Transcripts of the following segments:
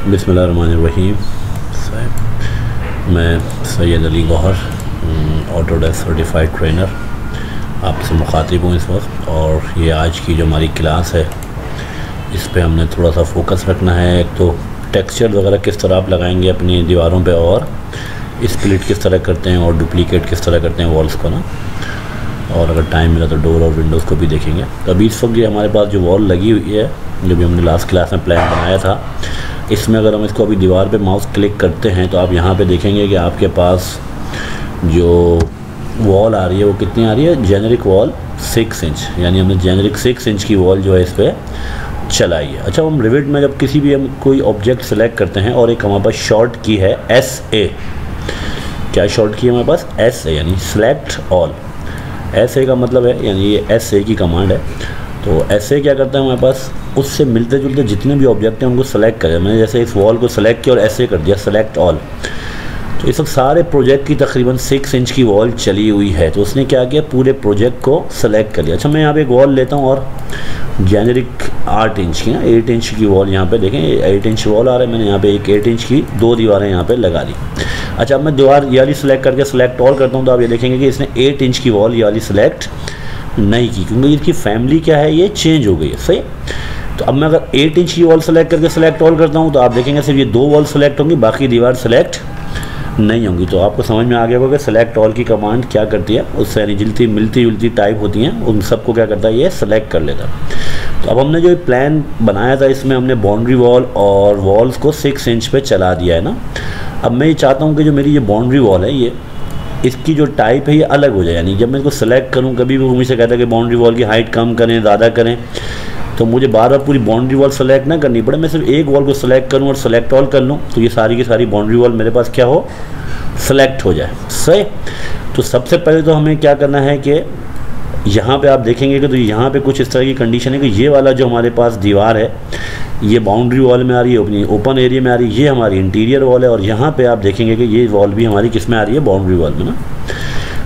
बिस्मिल्लाहिर्रहमानिर्रहीम। मैं Syed Ali Gauhar, Autodesk certified trainer आपसे मुखातिब हूँ इस वक्त। और ये आज की जो हमारी क्लास है इस पे हमने थोड़ा सा फोकस रखना है। एक तो टेक्सचर वगैरह किस तरह आप लगाएंगे अपनी दीवारों पे, और स्प्लिट किस तरह करते हैं, और डुप्लीकेट किस तरह करते हैं वॉल्स को ना। और अगर टाइम मिला तो डोर और विंडोज़ को भी देखेंगे। तो अभी इस वक्त ये हमारे पास जो वॉल लगी हुई है, जो भी हमने लास्ट क्लास में प्लान बनाया था, इसमें अगर हम इसको अभी दीवार पे माउस क्लिक करते हैं तो आप यहाँ पे देखेंगे कि आपके पास जो वॉल आ रही है वो कितनी आ रही है। जेनेरिक वॉल 6 इंच, यानी हमने जेनेरिक 6 इंच की वॉल जो है इस पर चलाई है। अच्छा, हम रिविट में जब किसी भी हम कोई ऑब्जेक्ट सेलेक्ट करते हैं और एक हमारे पास शॉर्ट की है SA, क्या शॉर्ट की है हमारे पास SA, यानी सेलेक्ट ऑल। SA का मतलब है, यानी ये SA की कमांड है। तो SA क्या करता है हमारे पास, उससे मिलते जुलते जितने भी ऑब्जेक्ट हैं उनको सेलेक्ट करें। मैंने जैसे इस वॉल को सेलेक्ट किया और SA कर दिया, सेलेक्ट ऑल। तो इस वक्त सारे प्रोजेक्ट की तकरीबन 6 इंच की वॉल चली हुई है। तो उसने क्या किया, पूरे प्रोजेक्ट को सेलेक्ट कर लिया। अच्छा, मैं यहाँ पे एक वॉल लेता हूँ और जेनेरिक 8 इंच की ना, 8 इंच की वॉल यहाँ पे देखें, 8 इंच वॉल आ रहा है। मैंने यहाँ पे एक 8 इंच की 2 दीवारें यहाँ पे लगा दी। अच्छा, अब मैं दीवार ये वाली सेलेक्ट करके सेलेक्ट ऑल करता हूँ तो आप ये देखेंगे कि इसने 8 इंच की वॉल ये वाली सेलेक्ट नहीं की, क्योंकि इसकी फैमिली क्या है, ये चेंज हो गई है। सही। तो अब मैं अगर 8 इंच की वॉल सेलेक्ट करके सेलेक्ट ऑल करता हूँ तो आप देखेंगे सिर्फ ये 2 वॉल सेलेक्ट होंगी, बाकी दीवार सेलेक्ट नहीं होंगी। तो आपको समझ में आ गया होगा कि सेलेक्ट ऑल की कमांड क्या करती है, उससे यानी मिलती जुलती टाइप होती हैं, उन सबको क्या करता है, ये सेलेक्ट कर लेता है। तो अब हमने जो प्लान बनाया था इसमें हमने बाउंड्री वॉल और वॉल्स को 6 इंच पे चला दिया है ना। अब मैं ये चाहता हूँ कि जो मेरी ये बाउंड्री वॉल है, ये इसकी जो टाइप है ये अलग हो जाए। यानी जब मैं इसको सेलेक्ट करूँ, कभी भी वो मुझसे कहता है कि बाउंड्री वॉल की हाइट कम करें, ज़्यादा करें, तो मुझे बार बार पूरी बाउंड्री वॉल सेलेक्ट ना करनी पड़े। मैं सिर्फ एक वॉल को सेलेक्ट करूँ और सेलेक्ट ऑल कर लूँ तो ये सारी की सारी बाउंड्री वॉल मेरे पास क्या हो, सेलेक्ट हो जाए। सही। तो सबसे पहले तो हमें क्या करना है कि यहाँ पे आप देखेंगे कि तो यहाँ पे कुछ इस तरह की कंडीशन है कि ये वाला जो हमारे पास दीवार है ये बाउंड्री वॉल में आ रही है, अपनी ओपन एरिया में आ रही है, ये हमारी इंटीरियर वॉल है। और यहाँ पे आप देखेंगे कि ये वॉल भी हमारी किस में आ रही है, बाउंड्री वॉल में ना।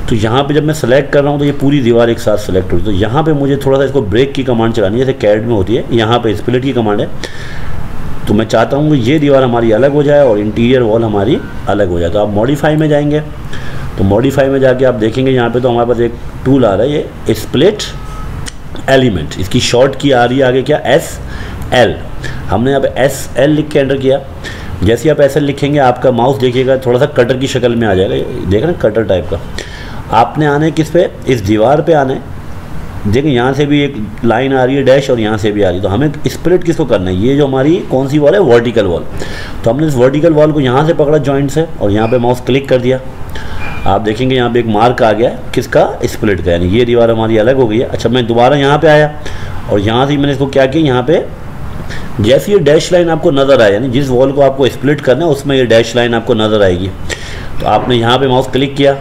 तो यहाँ पे जब मैं सेलेक्ट कर रहा हूँ तो ये पूरी दीवार एक साथ सेलेक्ट होती है। तो यहाँ पे मुझे थोड़ा सा इसको ब्रेक की कमांड चलानी है, जैसे कैड में होती है, यहाँ पे स्प्लिट की कमांड है। तो मैं चाहता हूँ कि ये दीवार हमारी अलग हो जाए और इंटीरियर वॉल हमारी अलग हो जाए। तो आप मॉडिफाई में जाएंगे, तो मॉडिफाई में जाके आप देखेंगे यहाँ पे तो हमारे पास एक टूल आ रहा है, ये स्प्लिट एलिमेंट। इसकी शॉर्ट की आ रही है आगे क्या, SL। हमने यहाँ पे SL लिख के एंटर किया। जैसे आप SL लिखेंगे आपका माउस देखिएगा थोड़ा सा कटर की शक्ल में आ जाएगा, देख रहे हैं, कटर टाइप का। आपने आने किस पे, इस दीवार पे आने। देखिए यहाँ से भी एक लाइन आ रही है डैश, और यहाँ से भी आ रही है। तो हमें स्प्लिट किसको करना है, ये जो हमारी कौन सी वॉल है, वर्टिकल वॉल। तो हमने इस वर्टिकल वॉल को यहाँ से पकड़ा जॉइंट से और यहाँ पे माउस क्लिक कर दिया। आप देखेंगे यहाँ पे एक मार्क आ गया किसका, स्प्लिट का, यानी ये दीवार हमारी अलग हो गई है। अच्छा, मैं दोबारा यहाँ पे आया और यहाँ से मैंने इसको क्या किया, यहाँ पे जैसे ये डैश लाइन आपको नज़र आए, यानी जिस वॉल को आपको स्प्लिट करना है उसमें ये डैश लाइन आपको नज़र आएगी। तो आपने यहाँ पे माउस क्लिक किया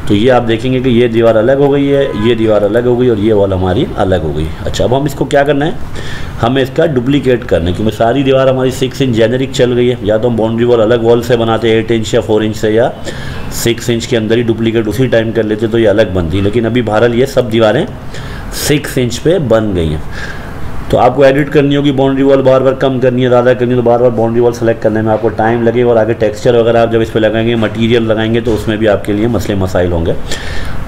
तो ये आप देखेंगे कि ये दीवार अलग हो गई है, ये दीवार अलग हो गई और ये वॉल हमारी अलग हो गई। अच्छा, अब हम इसको क्या करना है, हमें इसका डुप्लीकेट करना है, क्योंकि सारी दीवार हमारी 6 इंच जेनेरिक चल गई है। या तो हम बाउंड्री वॉल अलग वॉल से बनाते 8 इंच या 4 इंच से, या 6 इंच के अंदर ही डुप्लीकेट उसी टाइम कर लेते तो ये अलग बनती। लेकिन अभी बहरहाल ये सब दीवारें 6 इंच पे बन गई हैं। तो आपको एडिट करनी होगी, बाउंड्री वॉल बार बार कम करनी है, ज़्यादा करनी है, तो बार बार बाउंड्री वॉल सेलेक्ट करने में आपको टाइम लगेगा। और आगे टेक्सचर वगैरह आप जब इस पर लगाएंगे, मटेरियल लगाएंगे, तो उसमें भी आपके लिए मसले मसाइल होंगे।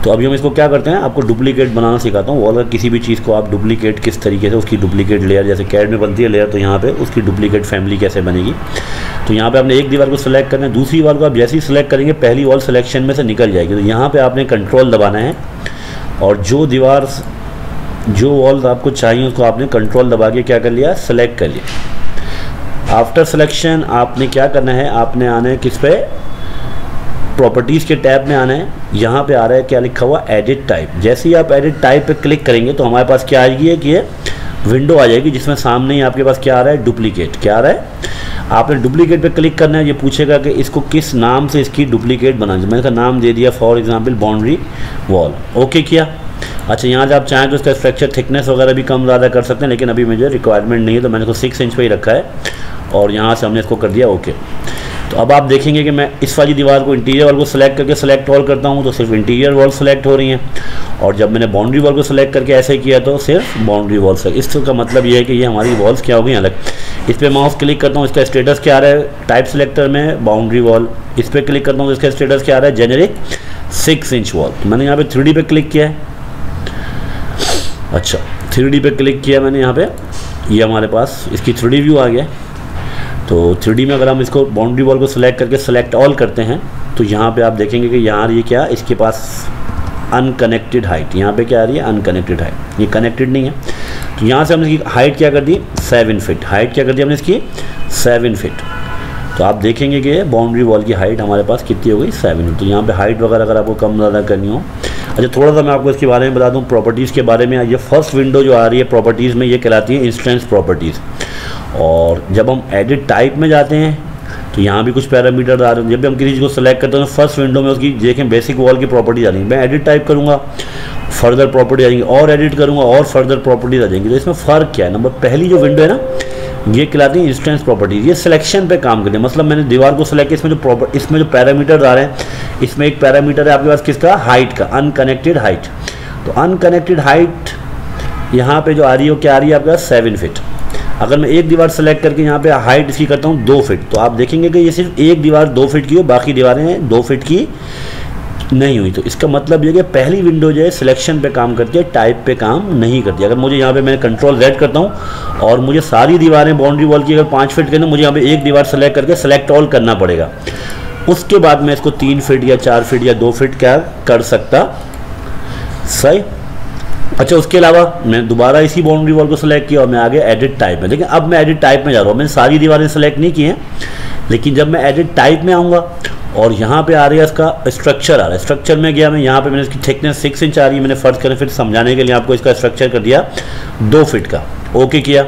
तो अभी हम इसको क्या करते हैं, आपको डुप्लीकेट बनाना सिखाता हूँ। वॉल का किसी भी चीज़ को आप डुप्लीकेट किस तरीके से, उसकी डुप्लीकेट लेयर, जैसे कैड में बनती है लेयर, तो यहाँ पे उसकी डुप्लीकेट फैमिली कैसे बनेगी। तो यहाँ पे आपने एक दीवार को सिलेक्ट करना है, दूसरी वॉल को आप जैसे ही सिलेक्ट करेंगे पहली वॉल सिलेक्शन में से निकल जाएगी। तो यहाँ पर आपने कंट्रोल दबाना है और जो वॉल्स आपको चाहिए उसको आपने कंट्रोल दबा के क्या कर लिया, सेलेक्ट कर लिया। आफ्टर सिलेक्शन आपने क्या करना है, आपने आना है किस पे, प्रॉपर्टीज़ के टैब में आना है। यहाँ पे आ रहा है क्या लिखा हुआ, एडिट टाइप। जैसे ही आप एडिट टाइप पे क्लिक करेंगे तो हमारे पास क्या आएगी है कि ये विंडो आ जाएगी जिसमें सामने ही आपके पास क्या आ रहा है, डुप्लीकेट। क्या आ रहा है, आपने डुप्लीकेट पे क्लिक करना है। ये पूछेगा कि इसको किस नाम से इसकी डुप्लीकेट बनाना है। मैंने इसका नाम दे दिया for example boundary wall, okay किया। अच्छा, यहाँ से आप चाहें तो इसका स्ट्रक्चर थिकनेस वगैरह भी कम ज़्यादा कर सकते हैं, लेकिन अभी मुझे रिक्वायरमेंट नहीं है तो मैंने इसको 6 इंच पे ही रखा है और यहाँ से हमने इसको कर दिया ओके। तो अब आप देखेंगे कि मैं इस वाली दीवार को, इंटीरियर वॉल को सिलेक्ट करके सेलेक्ट ऑल करता हूँ तो सिर्फ इंटीरियर वॉल सेलेक्ट हो रही हैं, और जब मैंने बाउंड्री वॉल को सिलेक्ट करके ऐसे किया तो सिर्फ बाउंड्री वॉल से। इसका मतलब ये है कि ये हमारी वॉल्स क्या हो गई अलग। इस पर माउस क्लिक करता हूँ, इसका स्टेटस क्या आ रहा है टाइप सेलेक्टर में बाउंड्री वॉल। इस पर क्लिक करता हूँ तो इसका स्टेटस क्या आ रहा है जेनेरिक 6 इंच वॉल। मैंने यहाँ पे 3D पे क्लिक किया है। अच्छा 3D पे क्लिक किया मैंने यहाँ पे, ये हमारे पास इसकी 3D व्यू आ गया। तो 3D में अगर हम इसको बाउंड्री वॉल को सिलेक्ट करके सेलेक्ट ऑल करते हैं तो यहाँ पे आप देखेंगे कि यहाँ ये क्या, इसके पास अनकनेक्टेड हाइट, यहाँ पे क्या आ रही है अनकनेक्टेड हाइट, ये कनेक्टेड नहीं है। तो यहाँ से हमने इसकी हाइट क्या कर दी 7 फीट, हाइट क्या कर दी हमने इसकी 7 फीट। तो आप देखेंगे कि बाउंड्री वॉल की हाइट हमारे पास कितनी हो गई 7 फीट। तो यहाँ पे हाइट वगैरह अगर आपको कम ज़्यादा करनी हो। अच्छा थोड़ा सा मैं आपको इसके बारे में बता दूँ, प्रॉपर्टीज़ के बारे में। ये फर्स्ट विंडो जो आ रही है प्रॉपर्टीज़ में, ये कहलाती है इंस्टेंस प्रॉपर्टीज़। और जब हम एडिट टाइप में जाते हैं तो यहाँ भी कुछ पैरामीटर आ रहे हैं। जब भी हम किसी चीज़ को सेलेक्ट करते हैं फर्स्ट विंडो में उसकी देखें बेसिक वॉल की प्रॉपर्टीज आ जाएंगी। मैं एडिट टाइप करूँगा, फर्दर प्रॉपर्टी आ जाएंगी, और एडिट करूँगा और फर्दर प्रॉपर्टीज आ जाएंगी। तो इसमें फ़र्क क्या है, नंबर पहली जो विंडो है ना, ये कहलाती है इंस्टेंस प्रॉपर्टीज। ये सिलेक्शन पे काम करती है। मतलब मैंने दीवार को सिलेक्ट किया, इसमें जो पैरामीटर आ रहे हैं, इसमें एक पैरामीटर है आपके पास किसका, हाइट का, अनकनेक्टेड हाइट। तो अनकनेक्टेड हाइट यहाँ पे जो आ रही है वो क्या आ रही है आपके पास 7 फीट। अगर मैं एक दीवार सेलेक्ट करके यहाँ पे हाइट इसकी करता हूँ 2 फीट, तो आप देखेंगे कि ये सिर्फ एक दीवार 2 फीट की हो, बाकी दीवारें 2 फीट की नहीं हुई। तो इसका मतलब ये कि पहली विंडो जो है सिलेक्शन पे काम करती है, टाइप पे काम नहीं करती। अगर मुझे यहाँ पे मैं कंट्रोल Z करता हूँ और मुझे सारी दीवारें बाउंड्री वॉल की अगर 5 फीट करना, मुझे यहाँ पे एक दीवार सेलेक्ट करके सेलेक्ट ऑल करना पड़ेगा। उसके बाद मैं इसको 3 फीट या 4 फीट या 2 फीट क्या कर सकता, सही। अच्छा उसके अलावा मैं दोबारा इसी बाउंड्री वॉल को सिलेक्ट किया और मैं आगे एडिट टाइप में। लेकिन अब मैं एडिट टाइप में जा रहा हूँ, मैंने सारी दीवारें सेलेक्ट नहीं की हैं, लेकिन जब मैं एडिट टाइप में आऊँगा और यहाँ पे आ रही है इसका स्ट्रक्चर आ रहा है, स्ट्रक्चर में गया मैं, यहाँ पे मैंने इसकी थिकनेस 6 इंच आ रही है। मैंने फर्ज करें फिर समझाने के लिए आपको इसका स्ट्रक्चर कर दिया 2 फीट का। ओके किया,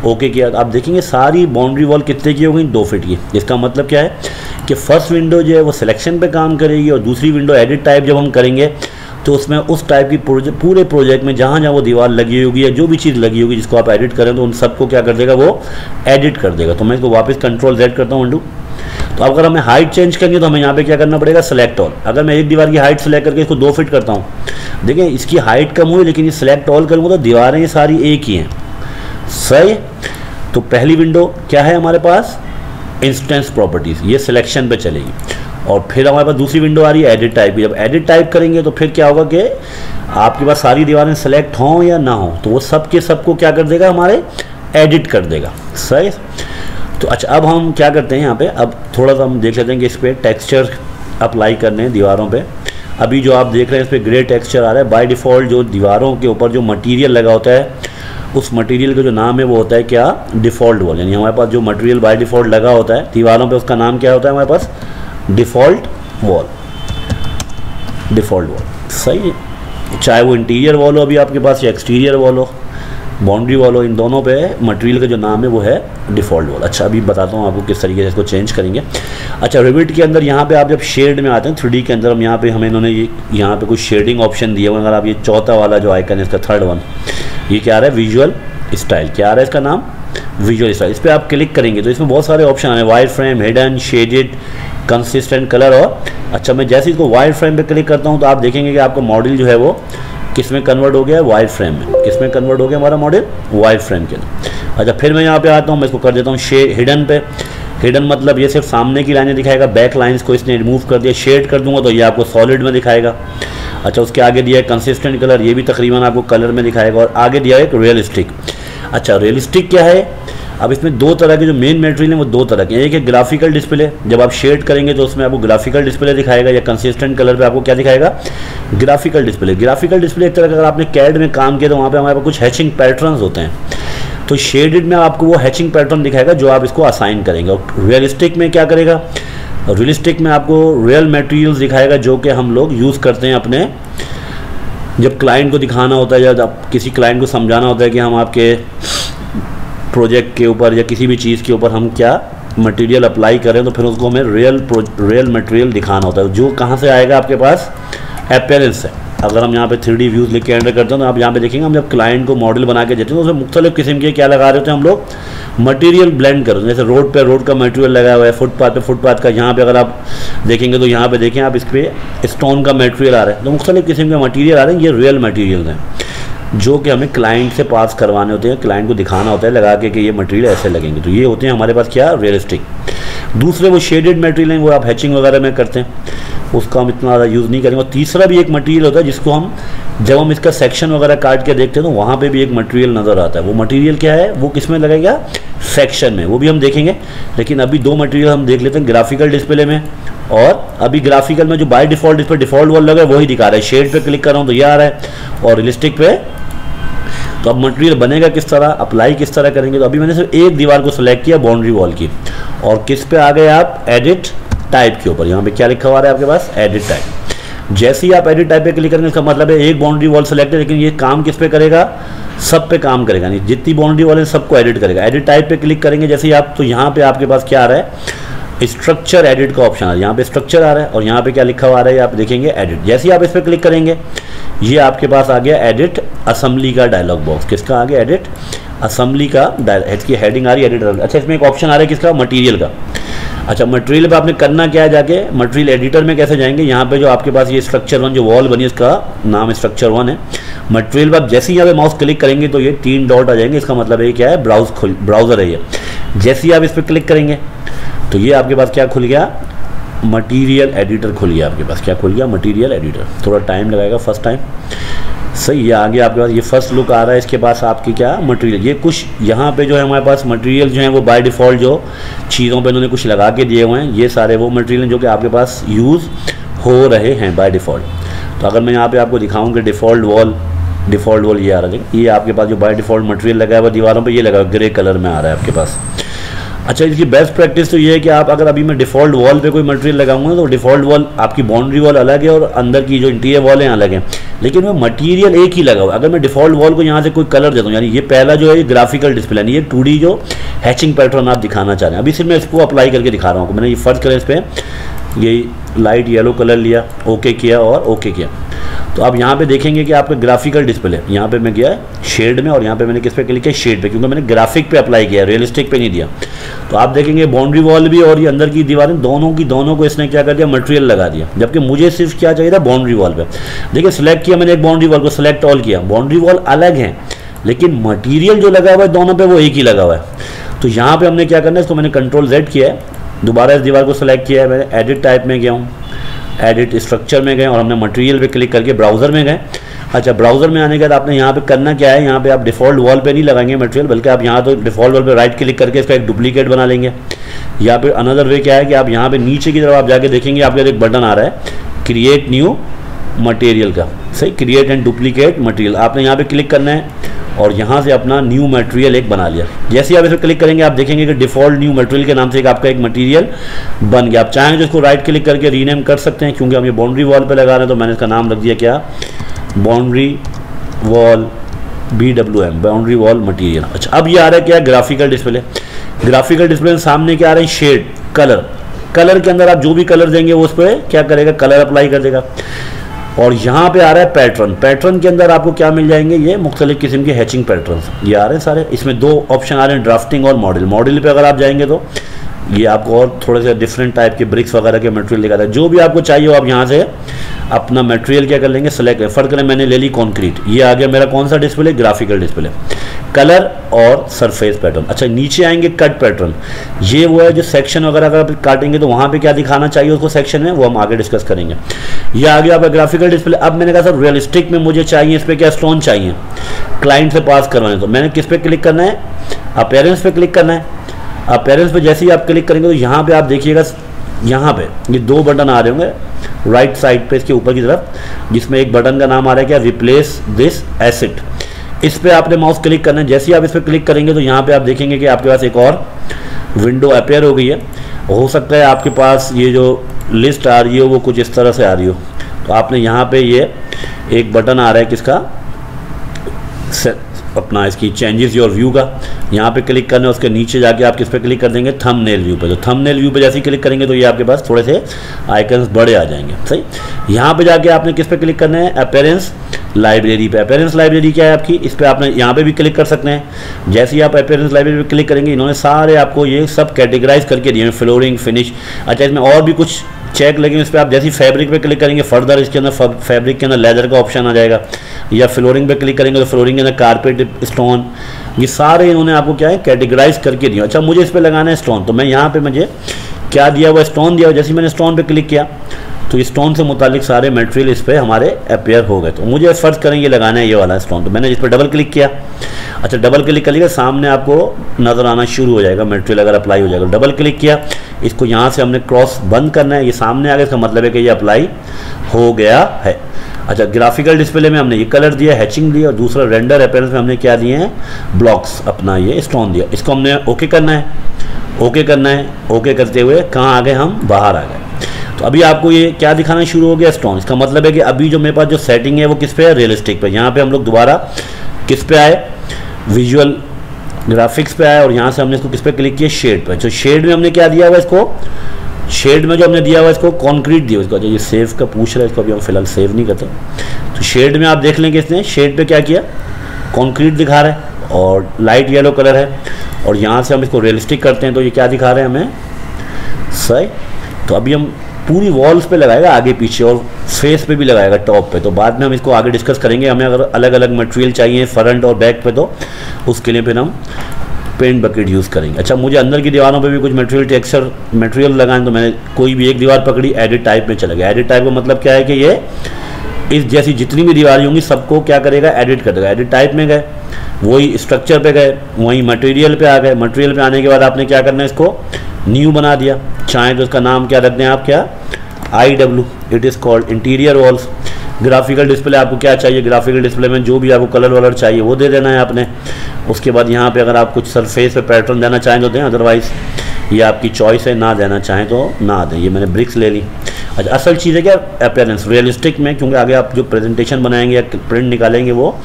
ओके किया। आप देखेंगे सारी बाउंड्री वॉल कितने की हो गई 2 फीट की। इसका मतलब क्या है कि फर्स्ट विंडो जो है वो सिलेक्शन पे काम करेगी और दूसरी विंडो एडिट टाइप जब हम करेंगे तो उसमें उस टाइप की पूरे प्रोजेक्ट में जहाँ जहाँ वो दीवार लगी होगी या जो भी चीज़ लगी होगी जिसको आप एडिट करें तो उन सबको क्या कर देगा, वो एडिट कर देगा। तो मैं इसको वापस कंट्रोल Z करता हूँ उंडू। तो अगर हमें हाइट चेंज करनी है तो हमें यहाँ पे क्या करना पड़ेगा, सेलेक्ट ऑल। अगर मैं एक दीवार की हाइट सेलेक्ट करके इसको 2 फीट करता हूँ, देखिए इसकी हाइट कम हुई लेकिन ये सेलेक्ट ऑल करूँगा तो दीवारें ये सारी एक ही हैं, सही। तो पहली विंडो क्या है हमारे पास, इंस्टेंस प्रॉपर्टीज़, ये सिलेक्शन पे चलेगी। और फिर हमारे पास दूसरी विंडो आ रही है एडिट टाइप की। जब एडिट टाइप करेंगे तो फिर क्या होगा कि आपके पास सारी दीवारें सेलेक्ट हों या ना हो तो वो सब के सबको क्या कर देगा, हमारे एडिट कर देगा, सही। तो अच्छा अब हम क्या करते हैं यहाँ पे, अब थोड़ा सा हम देख लेते हैं कि इस पर टेक्सचर अप्लाई करने हैं दीवारों पे। अभी जो आप देख रहे हैं इस पर ग्रे टेक्सचर आ रहा है। बाय डिफ़ॉल्ट जो दीवारों के ऊपर जो मटीरियल लगा होता है उस मटेरियल का जो नाम है वो होता है क्या, डिफ़ॉल्ट वॉल। यानी हमारे पास जो मटेरियल बाय डिफ़ॉल्ट लगा होता है दीवारों पे उसका नाम क्या होता है हमारे पास, डिफ़ॉल्ट वॉल, डिफ़ॉल्ट वॉल, सही है। चाहे वो इंटीरियर वॉल हो अभी आपके पास या एक्सटीरियर वॉल हो, बाउंड्री वॉल हो, इन दोनों पे मटेरियल का जो नाम है वो है डिफ़ॉल्ट वॉल। अच्छा अभी बताता हूँ आपको किस तरीके से इसको चेंज करेंगे। अच्छा रिविट के अंदर यहाँ पे आप जब शेड में आते हैं 3D के अंदर, हम यहाँ पे हमें इन्होंने यहाँ पे कुछ शेडिंग ऑप्शन दिए हुए। अगर आप ये चौथा वाला जो आइकन है इसका थर्ड वन, ये क्या आ रहा है, विजुअल स्टाइल, क्या आ रहा है इसका नाम, विजुअल स्टाइल। इस पर आप क्लिक करेंगे तो इसमें बहुत सारे ऑप्शन आ रहे हैं, wide frame, hidden, shaded, consistent colour. और अच्छा मैं जैसे इसको वाइड फ्रेम पे क्लिक करता हूँ तो आप देखेंगे कि आपका मॉडल जो है वो किस में कन्वर्ट हो गया है, वाइड फ्रेम में। किस में कन्वर्ट हो गया हमारा मॉडल, वाइड फ्रेम के अंदर। अच्छा फिर मैं यहाँ पे आता हूँ, मैं इसको कर देता हूँ हिडन पे। हिडन मतलब ये सिर्फ सामने की लाइनें दिखाएगा, बैक लाइंस को इसने रिमूव कर दिया। शेड कर दूंगा तो ये आपको सॉलिड में दिखाएगा। अच्छा उसके आगे दिया है कंसिस्टेंट कलर, ये भी तकरीबन आपको कलर में दिखाएगा। और आगे दिया है एक रियलिस्टिक। अच्छा रियलिस्टिक क्या है, अब इसमें दो तरह के जो मेन मटेरियल हैं वो दो तरह के। एक है ग्राफिकल डिस्प्ले, जब आप शेड करेंगे तो उसमें आपको ग्राफिकल डिस्प्ले दिखाएगा, या कंसिस्टेंट कलर पे आपको क्या दिखाएगा, ग्राफिकल डिस्प्ले। ग्राफिकल डिस्प्ले एक तरह का, अगर आपने कैड में काम किया तो वहाँ पे हमारे पास कुछ हैचिंग पैटर्न्स होते हैं, तो शेडेड में आपको वो हैचिंग पैटर्न दिखाएगा जो आप इसको असाइन करेंगे। और रियलिस्टिक में क्या करेगा, रियलिस्टिक में आपको रियल मटेरियल्स दिखाएगा जो कि हम लोग यूज़ करते हैं अपने, जब क्लाइंट को दिखाना होता है या जब किसी क्लाइंट को समझाना होता है कि हम आपके प्रोजेक्ट के ऊपर या किसी भी चीज़ के ऊपर हम क्या मटेरियल अप्लाई करें, तो फिर उसको हमें रियल मटेरियल दिखाना होता है, जो कहाँ से आएगा आपके पास, अपीयरेंस से। अगर हम यहाँ पे 3D व्यूज़ लिख के एंटर करते हैं तो आप यहाँ पे देखेंगे हम जब क्लाइंट को मॉडल बना के देते हैं तो उसमें मुख्तलिफ किस्म के क्या लगा रहे होते हैं हम लोग, मटेरियल ब्लेंड कर रहे हैं। जैसे रोड पे रोड का मटेरियल लगा हुआ है, फुटपाथ पे फुटपाथ का, यहाँ पे अगर आप देखेंगे तो यहाँ पे देखें आप इस पर स्टोन का मटेरियल आ रहा है, तो मुख्तलिफ किस्म के मटीरियल आ रहे हैं। ये रियल मटीरियल हैं जो कि हमें क्लाइंट से पास करवाने होते हैं, क्लाइंट को दिखाना होता है लगा के कि ये मटेरियल ऐसे लगेंगे। तो ये होते हैं हमारे पास क्या, रियलिस्टिक। दूसरे वो शेडेड मटेरियल हैं, वो आप हैचिंग वगैरह में करते हैं, उसका हम इतना ज़्यादा यूज़ नहीं करेंगे। और तीसरा भी एक मटेरियल होता है जिसको हम जब हम इसका सेक्शन वगैरह काट के देखते हैं तो वहाँ पे भी एक मटेरियल नज़र आता है। वो मटेरियल क्या है, वो किस में लगेगा, सेक्शन में, वो भी हम देखेंगे। लेकिन अभी दो मटेरियल हम देख लेते हैं, ग्राफिकल डिस्प्ले में और अभी ग्राफिकल में जो बाय डिफ़ॉल्ट इस पर डिफ़ॉल्ट वॉल लगा है वही दिखा रहा है। शेड पे क्लिक कर रहा हूँ तो ये आ रहा है, और रियलिस्टिक पे तो अब मटेरियल बनेगा किस तरह, अप्लाई किस तरह करेंगे। तो अभी मैंने सिर्फ एक दीवार को सिलेक्ट किया बाउंड्री वॉल की, और किस पे आ गए आप, एडिट टाइप के ऊपर। यहाँ पे क्या लिखा हुआ है आपके पास, एडिट टाइप। जैसे ही आप एडिट टाइप पे क्लिक करेंगे इसका मतलब है एक बाउंड्री वॉल सेलेक्ट है, लेकिन ये काम किस पे करेगा, सब पे काम करेगा, नहीं जितनी बाउंड्री वॉल है सबको एडिट करेगा। एडिट टाइप पे क्लिक करेंगे जैसे ही आप, तो यहाँ पे आपके पास क्या आ रहा है, स्ट्रक्चर एडिट का ऑप्शन आ रहा है। यहाँ पे स्ट्रक्चर आ रहा है और यहाँ पे क्या लिखा हुआ आ रहा है, आप देखेंगे एडिट। जैसे ही आप इस पर क्लिक करेंगे ये आपके पास आ गया एडिट असेंबली का डायलॉग बॉक्स। किसका आ गया, एडिट असेंबली का, इसकी हेडिंग आ रही है एडिट। अच्छा, इसमें एक ऑप्शन आ रहा है किसका, मटेरियल का। अच्छा, मटेरियल पे आपने करना क्या है, जाके मटेरियल एडिटर में कैसे जाएंगे, यहाँ पे जो आपके पास ये स्ट्रक्चर 1 जो वॉल बनी है इसका नाम स्ट्रक्चर 1 है। मटेरियल पर आप जैसे ही यहाँ पे माउस क्लिक करेंगे तो ये 3 डॉट आ जाएंगे, इसका मतलब है क्या है, ब्राउज़र है ये। जैसे ही आप इस पर क्लिक करेंगे तो ये आपके पास क्या खुल गया, मटेरियल एडिटर खुल गया। आपके पास क्या खुल गया, मटेरियल एडिटर। थोड़ा टाइम लगाएगा फर्स्ट टाइम, सही। ये आगे आपके पास ये फर्स्ट लुक आ रहा है, इसके पास आपकी क्या, मटेरियल। ये कुछ यहाँ पे जो है हमारे पास मटेरियल जो है वो बाय डिफ़ॉल्ट जो चीज़ों पे इन्होंने कुछ लगा के दिए हुए हैं, ये सारे वो मटेरियल जो कि आपके पास यूज़ हो रहे हैं बाय डिफ़ॉल्ट। तो अगर मैं यहाँ पे आपको दिखाऊँ कि डिफ़ॉल्ट वॉल ये आ रहा है, ये आपके पास जो बाय डिफ़ॉल्ट मटेरियल लगा हुआ दीवारों पर, ये लगा हुआ ग्रे कलर में आ रहा है आपके पास। अच्छा, इसकी बेस्ट प्रैक्टिस तो ये है कि आप अगर अभी मैं डिफ़ॉल्ट वॉल पे कोई मटेरियल लगाऊंगा तो डिफ़ॉल्ट वॉल आपकी बाउंड्री वॉल अलग है और अंदर की जो इंटीरियर वॉल है अलग है, लेकिन वो मटेरियल एक ही लगा हुआ है। अगर मैं डिफ़ॉल्ट वॉल को यहाँ से कोई कलर देता हूँ, यानी ये पहला जो है ये ग्राफिकल डिस्प्ले, यानी ये 2D जो हैचिंग पैटर्न आप दिखाना चाह रहे हैं, अभी सिर्फ मैं इसको अप्लाई करके दिखा रहा हूँ। मैंने ये फर्स्ट कलर इस पर ये लाइट येलो कलर लिया, ओके किया और ओके किया, तो आप यहाँ पे देखेंगे कि आपका ग्राफिकल डिस्प्ले, यहाँ पे मैं गया शेड में और यहाँ पे मैंने किस पे क्लिक किया, शेड पे, क्योंकि मैंने ग्राफिक पे अप्लाई किया, रियलिस्टिक पे नहीं दिया। तो आप देखेंगे बाउंड्री वॉल भी और ये अंदर की दीवारें दोनों को इसने क्या कर दिया, मटेरियल लगा दिया, जबकि मुझे सिर्फ क्या चाहिए था, बाउंड्री वॉल पे। देखिए सिलेक्ट किया मैंने एक बाउंड्री वॉल को, सिलेक्ट ऑल किया, बाउंड्री वॉल अलग है लेकिन मटीरियल जो लगा हुआ है दोनों पे वो एक ही लगा हुआ है। तो यहाँ पे हमने क्या करना है, इसको मैंने कंट्रोल Z किया है, दोबारा इस दीवार को सिलेक्ट किया है, मैंने एडिट टाइप में गया हूँ, एडिट स्ट्रक्चर में गए और हमने मटेरियल पे क्लिक करके ब्राउज़र में गए। अच्छा, ब्राउज़र में आने के बाद आपने यहाँ पे करना क्या है, यहाँ पे आप डिफ़ॉल्ट वॉल पे नहीं लगाएंगे मटेरियल, बल्कि आप यहाँ तो डिफ़ॉल्ट वॉल पे राइट क्लिक करके इसका एक डुप्लीकेट बना लेंगे। या फिर अनदर वे क्या है कि आप यहाँ पे नीचे की तरफ आप जाके देखेंगे आपके एक बटन आ रहा है क्रिएट न्यू मटेरियल का, सही, क्रिएट एंड डुप्लीकेट मटेरियल। आपने यहाँ पे क्लिक करना है और यहाँ से अपना न्यू मटेरियल एक बना लिया। जैसे ही आप इस पर क्लिक करेंगे आप देखेंगे कि डिफ़ॉल्ट न्यू मटेरियल के नाम से एक आपका एक मटेरियल बन गया। आप चाहें तो इसको राइट क्लिक करके रीनेम कर सकते हैं, क्योंकि हम ये बाउंड्री वॉल पे लगा रहे हैं तो मैंने इसका नाम रख दिया क्या, boundary wall BWM, boundary wall material. अच्छा, अब ये आ रहा है क्या, ग्राफिकल डिस्प्ले। ग्राफिकल डिस्प्ले में सामने क्या आ रहा है, शेड, कलर के अंदर आप जो भी कलर देंगे वो उस पर क्या करेगा, कलर अप्लाई कर देगा। और यहाँ पे आ रहा है पैटर्न के अंदर आपको क्या मिल जाएंगे, ये मुख्तलिफ किस्म के हैचिंग पैटर्न ये आ रहे हैं सारे। इसमें 2 ऑप्शन आ रहे हैं, ड्राफ्टिंग और मॉडल पे अगर आप जाएंगे तो ये आपको और थोड़े से डिफरेंट टाइप के ब्रिक्स वगैरह के मटेरियल दिखाता है। जो भी आपको चाहिए हो आप यहाँ से अपना मटेरियल क्या कर लेंगे, सेलेक्ट। फर्क करें मैंने ले ली कॉन्क्रीट, ये आ गया मेरा कौन सा डिस्प्ले, ग्राफिकल डिस्प्ले, कलर और सरफेस पैटर्न। अच्छा, नीचे आएंगे कट पैटर्न, ये वो है जो सेक्शन वगैरह अगर आप काटेंगे तो वहाँ पे क्या दिखाना चाहिए उसको सेक्शन में, वो हम आगे डिस्कस करेंगे। ये आ गया आपका ग्राफिकल डिस्प्ले। अब मैंने कहा सर रियलिस्टिक में मुझे चाहिए, इस पर क्या स्टोन चाहिए क्लाइंट से पास करवाने, तो मैंने किस पे क्लिक करना है, अपीयरेंस पे क्लिक करना है। अपीयरेंस पे जैसे ही आप क्लिक करेंगे तो यहाँ पे आप देखिएगा, यहाँ पे ये 2 बटन आ रहे होंगे राइट साइड पे इसके ऊपर की तरफ, जिसमें एक बटन का नाम आ रहा है क्या, रिप्लेस दिस एसिड। इस पे आपने माउस क्लिक करना है। जैसे ही आप इस पर क्लिक करेंगे तो यहाँ पे आप देखेंगे कि आपके पास एक और विंडो अपीयर हो गई है। हो सकता है आपके पास ये जो लिस्ट आ रही हो वो कुछ इस तरह से आ रही हो। तो आपने यहाँ पे ये एक बटन आ रहा है किसका, अपना इसकी चेंजेस योर व्यू का यहाँ पे क्लिक करना है, उसके नीचे जाके आप किस पे क्लिक कर देंगे, थंबनेल व्यू पे। तो थंबनेल व्यू पे जैसे ही क्लिक करेंगे तो ये आपके पास थोड़े से आइकन्स बड़े आ जाएंगे। सही, यहाँ पे जाके आपने किस पे क्लिक करना है, अपीयरेंस लाइब्रेरी पे। अपीयरेंस लाइब्रेरी क्या है आपकी, इस पर आपने यहाँ पे भी क्लिक कर सकते हैं। जैसे ही आप अपीयरेंस लाइब्रेरी पे क्लिक करेंगे, इन्होंने सारे आपको ये सब कैटेगराइज करके दिए हैं, फ्लोरिंग, फिनिश। अच्छा, इसमें और भी कुछ चेक लगे, इस पर आप जैसे फैब्रिक पे क्लिक करेंगे फर्दर इसके अंदर फैब्रिक के अंदर लेदर का ऑप्शन आ जाएगा, या फ्लोरिंग पे क्लिक करेंगे तो फ्लोरिंग के अंदर कारपेट, स्टोन, ये सारे इन्होंने आपको क्या है कैटेगराइज करके दिया। अच्छा, मुझे इस पर लगाना है स्टोन, तो मैं यहाँ पे मुझे क्या दिया हुआ, स्टोन दिया हुआ। जैसे मैंने स्टोन पे क्लिक किया तो स्टोन से मुतालिक सारे मटेरियल इस पर हमारे अपेयर हो गए। तो मुझे फर्स्ट करेंगे लगाना है ये वाला स्टोन, तो मैंने इस पर डबल क्लिक किया। अच्छा, डबल क्लिक करिएगा, सामने आपको नज़र आना शुरू हो जाएगा मटेरियल अगर अप्लाई हो जाएगा। डबल क्लिक किया, इसको यहाँ से हमने क्रॉस बंद करना है, ये सामने आ गया, इसका मतलब है कि ये अप्लाई हो गया है। अच्छा, ग्राफिकल डिस्प्ले में हमने ये कलर दिया, हैचिंग दिया, और दूसरा रेंडर अपीयरेंस में हमने क्या दिए हैं, ब्लॉक्स, अपना ये स्टोन दिया। इसको हमने ओके करना है, ओके करना है। ओके करते हुए कहाँ आ गए हम, बाहर आ गए। तो अभी आपको ये क्या दिखाना शुरू हो गया, स्टोन। इसका मतलब है कि अभी जो मेरे पास जो सेटिंग है वो किस पे है, रियलिस्टिक पे। यहाँ पे हम लोग दोबारा किस पे आए, विजुअल ग्राफिक्स पे आए, और यहाँ से हमने इसको किस पे क्लिक किया, शेड पे। तो शेड में हमने क्या दिया हुआ इसको, शेड में जो हमने दिया हुआ इसको कॉन्क्रीट दिया इसको। ये सेव का पूछ रहा है, इसको अभी हम फिलहाल सेव नहीं करते। तो शेड में आप देख लेंगे इसने शेड पे क्या किया, कॉन्क्रीट दिखा रहा है और लाइट येलो कलर है। और यहाँ से हम इसको रियलिस्टिक करते हैं तो ये क्या दिखा रहे हैं हमें, सही। तो अभी हम पूरी वॉल्स पे लगाएगा, आगे पीछे, और फेस पे भी लगाएगा, टॉप पे। तो बाद में हम इसको आगे डिस्कस करेंगे। हमें अगर अलग अलग मटेरियल चाहिए फ्रंट और बैक पे, तो उसके लिए फिर हम पेंट बकेट यूज़ करेंगे। अच्छा, मुझे अंदर की दीवारों पे भी कुछ मटेरियल टेक्सचर मटेरियल लगाएं, तो मैंने कोई भी एक दीवार पकड़ी, एडिट टाइप में चला गया। एडिट टाइप का मतलब क्या है कि ये इस जैसी जितनी भी दीवारें होंगी सबको क्या करेगा, एडिट कर देगा। एडिट टाइप में गए, वही स्ट्रक्चर पे गए, वही मटेरियल पे आ गए। मटेरियल पे आने के बाद आपने क्या करना है, इसको न्यू बना दिया। चाहे तो इसका नाम क्या रख दें आप, क्या IW, it is called interior walls. Graphical display आपको क्या चाहिए, ग्राफिकल डिस्प्ले में जो भी आपको कलर वलर चाहिए वो दे देना है आपने। उसके बाद यहाँ पे अगर आप कुछ सरफेस पे पैटर्न देना चाहें तो दें, अदरवाइज़ ये आपकी चॉइस है, ना देना चाहें तो ना दें। ये मैंने ब्रिक्स ले ली। अच्छा, असल चीज़ है क्या, अपीयरेंस रियलिस्टिक में, क्योंकि आगे आप जो प्रेजेंटेशन बनाएंगे या प्रिंट निकालेंगे वो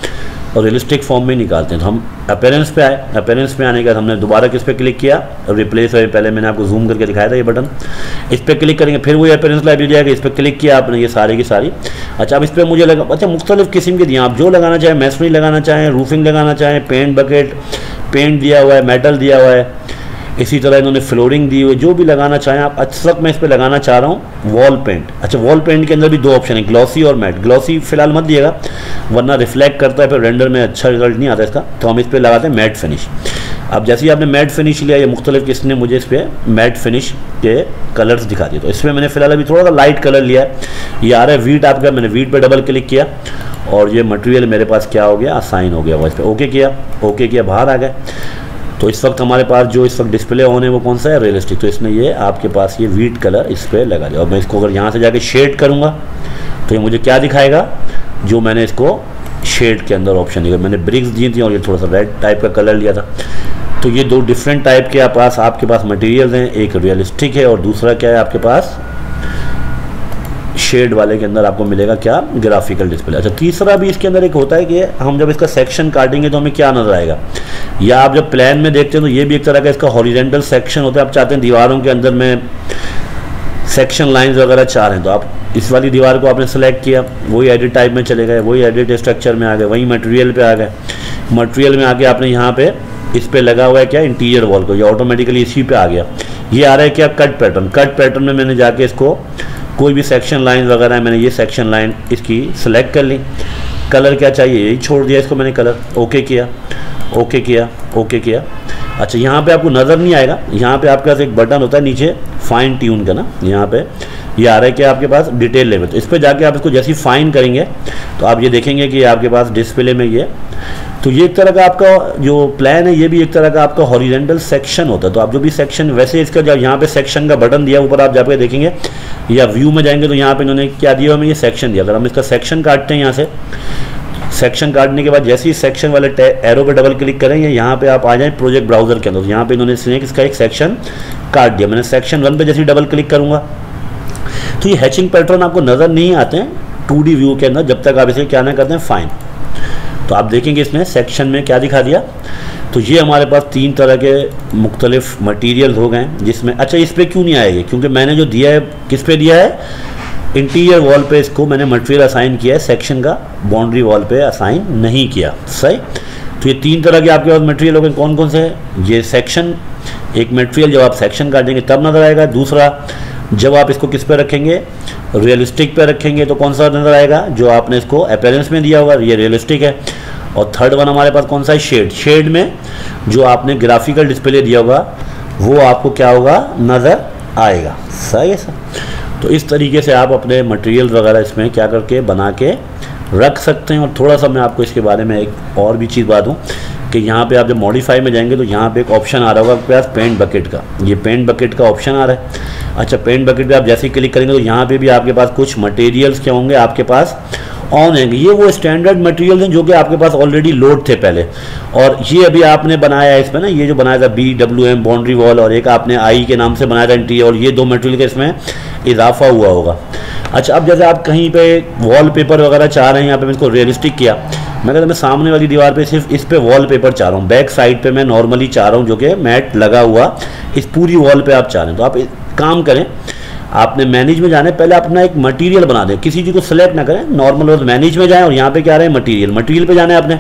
और रियलिस्टिक फॉर्म में निकालते हैं। तो हम अपीयरेंस पे आए, अपीयरेंस पे आने के बाद हमने दोबारा किस पे क्लिक किया, रिप्लेस है, पहले मैंने आपको जूम करके दिखाया था ये बटन, इस पर क्लिक करेंगे, फिर वही अपीयरेंस लाइब्रेरी जाएगा, इस पर क्लिक किया आपने, ये सारी की सारी। अच्छा, अब इस पर मुझे लगा, अच्छा मुख्तलिफ किस्म के दिए, आप जो लगाना चाहें, मैसनरी लगाना चाहें, रूफिंग लगाना चाहें, पेंट बकेट, पेंट दिया हुआ है, मेटल दिया हुआ है, इसी तरह इन्होंने फ्लोरिंग दी हुई है, जो भी लगाना चाहें आप। अच्छा, मैं इस पर लगाना चाह रहा हूँ वॉल पेंट। अच्छा, वॉल पेंट के अंदर भी दो ऑप्शन है, ग्लॉसी और मैट। ग्लॉसी फिलहाल मत दिएगा वरना रिफ्लेक्ट करता है, फिर रेंडर में अच्छा रिजल्ट नहीं आता इसका। तो हम इस पर लगाते हैं मैट फिनिश। अब जैसे ही आपने मैट फिनिश लिया, ये मुख्तलिफ किसने मुझे इस पर मैट फिनिश के कलर्स दिखा दिए। तो इसमें मैंने फिलहाल अभी थोड़ा सा लाइट कलर लिया है, ये आ रहा है वीट आपका। मैंने वीट पर डबल क्लिक किया और ये मटेरियल मेरे पास क्या हो गया, असाइन हो गया। वो इस पर ओके किया, ओके किया, बाहर आ गए। तो इस वक्त हमारे पास जो इस वक्त डिस्प्ले ऑन है वो कौन सा है, रियलिस्टिक। तो इसने ये आपके पास ये वीट कलर इस पर लगा दिया। और मैं इसको अगर यहाँ से जाके शेड करूँगा तो ये मुझे क्या दिखाएगा, जो मैंने इसको शेड के अंदर ऑप्शन दिया। मैंने ब्रिक्स दी थी और ये थोड़ा सा रेड टाइप का कलर लिया था। तो ये दो डिफरेंट टाइप के आपके पास मटेरियल्स हैं, एक रियलिस्टिक है और दूसरा क्या है आपके पास शेड वाले के अंदर आपको मिलेगा क्या, ग्राफिकल डिस्प्ले। अच्छा, तीसरा भी इसके अंदर एक होता है कि हम जब इसका सेक्शन काटेंगे तो हमें क्या नजर आएगा, या आप जब प्लान में देखते हैं तो ये भी एक तरह का इसका हॉरिजेंटल सेक्शन होता है। आप चाहते हैं दीवारों के अंदर में सेक्शन लाइंस वगैरह चाह रहे हैं, तो आप इस वाली दीवार को आपने सेलेक्ट किया, वही एडिट टाइप में चले गए, वही एडिट स्ट्रक्चर में आ गए, वही मटेरियल पे आ गए। मटेरियल में आके आपने यहाँ पे इस पे लगा हुआ है क्या, इंटीरियर वॉल को, ये ऑटोमेटिकली इसी पे आ गया। ये आ रहा है क्या, कट पैटर्न। कट पैटर्न में मैंने जाके इसको कोई भी सेक्शन लाइन वगैरह है, मैंने ये सेक्शन लाइन इसकी सेलेक्ट कर ली। कलर क्या चाहिए यही छोड़ दिया इसको मैंने कलर। ओके किया, ओके किया, ओके किया। अच्छा, यहाँ पे आपको नज़र नहीं आएगा, यहाँ पे आपके पास एक बटन होता है नीचे फाइन ट्यून का ना, यहाँ पे ये आ रहा है कि आपके पास डिटेल लेवल। तो इस पर जाके आप इसको जैसे ही फाइन करेंगे तो आप ये देखेंगे कि आपके पास डिस्प्ले में ये, तो ये एक तरह का आपका जो प्लान है, ये भी एक तरह का आपका हॉरिजेंटल सेक्शन होता है। तो आप जो भी सेक्शन, वैसे इसका जब यहाँ पे सेक्शन का बटन दिया ऊपर आप जाके देखेंगे, या व्यू में जाएंगे तो यहाँ पे इन्होंने क्या दिया, हमें ये सेक्शन दिया। अगर हम इसका सेक्शन काटते हैं यहाँ से, सेक्शन काटने के बाद जैसे ही सेक्शन वाले एरो पे डबल क्लिक करेंगे, यहाँ पे आप आ जाएं प्रोजेक्ट ब्राउजर के अंदर। यहाँ पे इन्होंने इसका एक सेक्शन काट दिया। मैंने सेक्शन 1 पे जैसे ही डबल क्लिक करूँगा तो ये हैचिंग पैटर्न आपको नज़र नहीं आते हैं 2D व्यू के अंदर, जब तक आप इसे क्या ना करते हैं फाइन। तो आप देखेंगे इसमें सेक्शन में क्या दिखा दिया, तो ये हमारे पास 3 तरह के मुख्तलिफ मटीरियल हो गए जिसमें, अच्छा इस पर क्यों नहीं आएगी, क्योंकि मैंने जो दिया है किस पे दिया है, इंटीरियर वॉल पे इसको मैंने मटेरियल असाइन किया है, सेक्शन का बाउंड्री वॉल पे असाइन नहीं किया। सही, तो ये 3 तरह के आपके पास मटेरियल हो गए, कौन कौन से हैं, ये सेक्शन, एक मटेरियल जब आप सेक्शन काटेंगे तब नज़र आएगा, दूसरा जब आप इसको किस पे रखेंगे, रियलिस्टिक पे रखेंगे तो कौन सा नज़र आएगा, जो आपने इसको अपीयरेंस में दिया होगा ये रियलिस्टिक है, और थर्ड वन हमारे पास कौन सा है, शेड, शेड में जो आपने ग्राफिकल डिस्प्ले दिया होगा वो आपको क्या होगा, नज़र आएगा। सही है सर, तो इस तरीके से आप अपने मटेरियल वगैरह इसमें क्या करके बना के रख सकते हैं। और थोड़ा सा मैं आपको इसके बारे में एक और भी चीज़ बता दूँ कि यहाँ पे आप जब मॉडिफाई में जाएंगे तो यहाँ पे एक ऑप्शन आ रहा होगा आपके पास पेंट बकेट का, ये पेंट बकेट का ऑप्शन आ रहा है। अच्छा, पेंट बकेट पे आप जैसे ही क्लिक करेंगे तो यहाँ पे भी आपके पास कुछ मटेरियल्स क्या होंगे आपके पास ऑन है, ये वो स्टैंडर्ड मटेरियल हैं जो कि आपके पास ऑलरेडी लोड थे पहले, और ये अभी आपने बनाया है इसमें ना, ये जो बनाया था BWM बाउंड्री वॉल, और एक आपने आई के नाम से बनाया था इंटीरियर, और ये 2 मटेरियल का इसमें इजाफा हुआ होगा। अच्छा, अब जैसे आप कहीं पे वॉलपेपर वगैरह चाह रहे हैं, यहाँ पे मैं इसको रियलिस्टिक किया, मैं कहता मैं सामने वाली दीवार पे सिर्फ इस पे वॉलपेपर चाह रहा हूँ, बैक साइड पे मैं नॉर्मली चाह रहा हूँ जो कि मैट लगा हुआ इस पूरी वॉल पे आप चाह रहे हैं, तो आप काम करें, आपने मैनेज में जाना है, पहले अपना एक मटेरियल बना दें, किसी चीज़ को सिलेक्ट ना करें, नॉर्मल और मैनेज में जाएं, और यहाँ पे क्या रहे मटेरियल, मटेरियल पे जाना है आपने,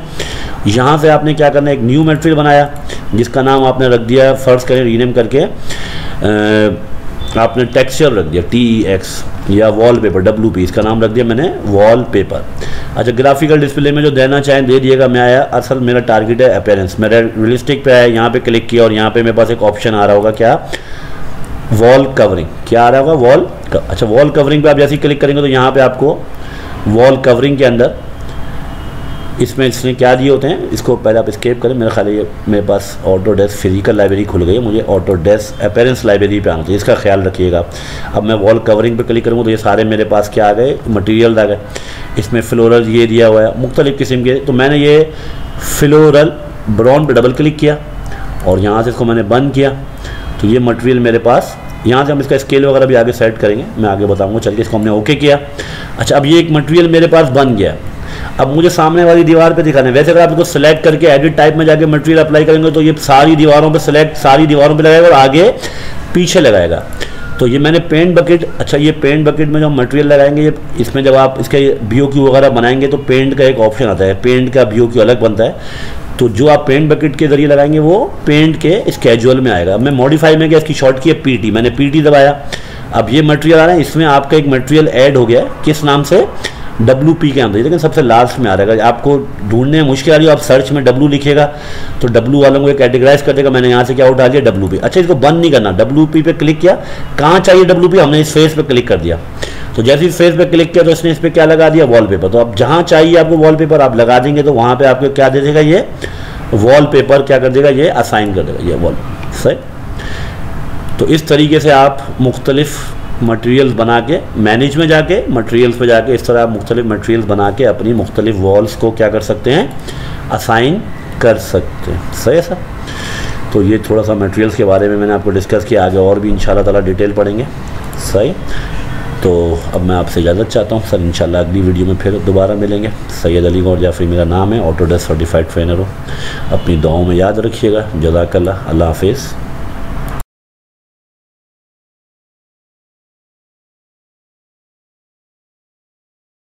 यहाँ से आपने क्या करना है, एक न्यू मटेरियल बनाया जिसका नाम आपने रख दिया, फर्स्ट करें रीनेम करके आपने टेक्सचर रख दिया TEX, या वॉलपेपर WP, इसका नाम रख दिया मैंने वॉलपेपर। अच्छा, ग्राफिकल डिस्प्ले में जो देना चाहें दे दिएगा, मैं आया, असल मेरा टारगेट है अपीयरेंस, मेरा रियलिस्टिक पे आया, यहाँ पे क्लिक किया और यहाँ पे मेरे पास एक ऑप्शन आ रहा होगा क्या, वॉल कवरिंग, क्या आ रहा होगा, वॉल अच्छा वॉल कवरिंग पे आप जैसे ही क्लिक करेंगे तो यहाँ पे आपको वॉल कवरिंग के अंदर इसमें इसने क्या दिए होते हैं, इसको पहले आप स्केप करें, मेरा ख्याल है ये मेरे पास ऑटोडेस्क फिजिकल लाइब्रेरी खुल गई है, मुझे ऑटोडेस्क अपीयरेंस लाइब्रेरी पे आना चाहिए, इसका ख्याल रखिएगा। अब मैं वॉल कवरिंग पे क्लिक करूँगा तो ये सारे मेरे पास क्या आ गए, मटेरियल आ गए, इसमें फ्लोरल ये दिया हुआ है मुख्तलिफ़ किस्म के, तो मैंने ये फ्लोरल ब्राउन पे डबल क्लिक किया और यहाँ से इसको मैंने बंद किया, तो ये मटेरियल मेरे पास, यहाँ से हम इसका स्केल वगैरह भी आगे सेट करेंगे, मैं आगे बताऊँगा, चलिए इसको हमने ओके किया। अच्छा, अब ये एक मटेरियल मेरे पास बन गया, अब मुझे सामने वाली दीवार पे दिखाना है, वैसे अगर आप इसको सेलेक्ट करके एडिट टाइप में जाके मटेरियल अप्लाई करेंगे तो ये सारी दीवारों पे सेलेक्ट, सारी दीवारों पे लगाएगा और आगे पीछे लगाएगा। तो ये मैंने पेंट बकेट, अच्छा ये पेंट बकेट में जो हम मटेरियल लगाएंगे, ये इसमें जब आप इसके BOQ वगैरह बनाएंगे तो पेंट का एक ऑप्शन आता है, पेंट का BOQ अलग बनता है, तो जो आप पेंट बकेट के जरिए लगाएंगे वो पेंट के स्केजुअल में आएगा। मैं मॉडिफाई में गया, इसकी शॉर्ट की है PT, मैंने PT दबाया, अब ये मटेरियल आ रहा है, इसमें आपका एक मटेरियल ऐड हो गया है, किस नाम से, WP के अंदर, लेकिन सबसे लास्ट में आ रहा है, आपको ढूंढने में मुश्किल आ रही है, आप सर्च में W लिखेगा तो W वालों को कैटेगराइज कर देगा, मैंने यहाँ से क्या उठा दिया WP। अच्छा, इसको बंद नहीं करना, WP पे क्लिक किया, कहाँ चाहिए WP, हमने इस फेस पे क्लिक कर दिया, तो जैसे इस फेस पे क्लिक किया तो इसने इस पर क्या लगा दिया, वॉलपेपर। तो अब जहाँ चाहिए आपको वॉलपेपर आप लगा देंगे तो वहाँ पर आपको क्या दे देगा, ये वॉलपेपर क्या कर देगा, ये असाइन कर देगा, ये वॉल। सही, तो इस तरीके से आप मुख्तलिफ मटेरियल्स बना के मैनेज में जाके मटेरियल्स पे जाके इस तरह आप मुख्तलिफ मटेरियल्स बना के अपनी मुख्तलिफ वॉल्स को क्या कर सकते हैं, असाइन कर सकते हैं। सही है सर, तो ये थोड़ा सा मटेरियल्स के बारे में मैंने आपको डिस्कस किया, आगे और भी इंशाल्लाह ताला डिटेल पढ़ेंगे। सही, तो अब मैं आपसे इजाज़त चाहता हूँ सर, इंशाल्लाह अगली वीडियो में फिर दोबारा मिलेंगे। सैयद अली गौहर जाफरी मेरा नाम है, ऑटोडेस्क सर्टिफाइड ट्रेनर हूँ, अपनी दुआओं में याद रखिएगा। जज़ाकल्लाह, अल्लाह हाफिज़।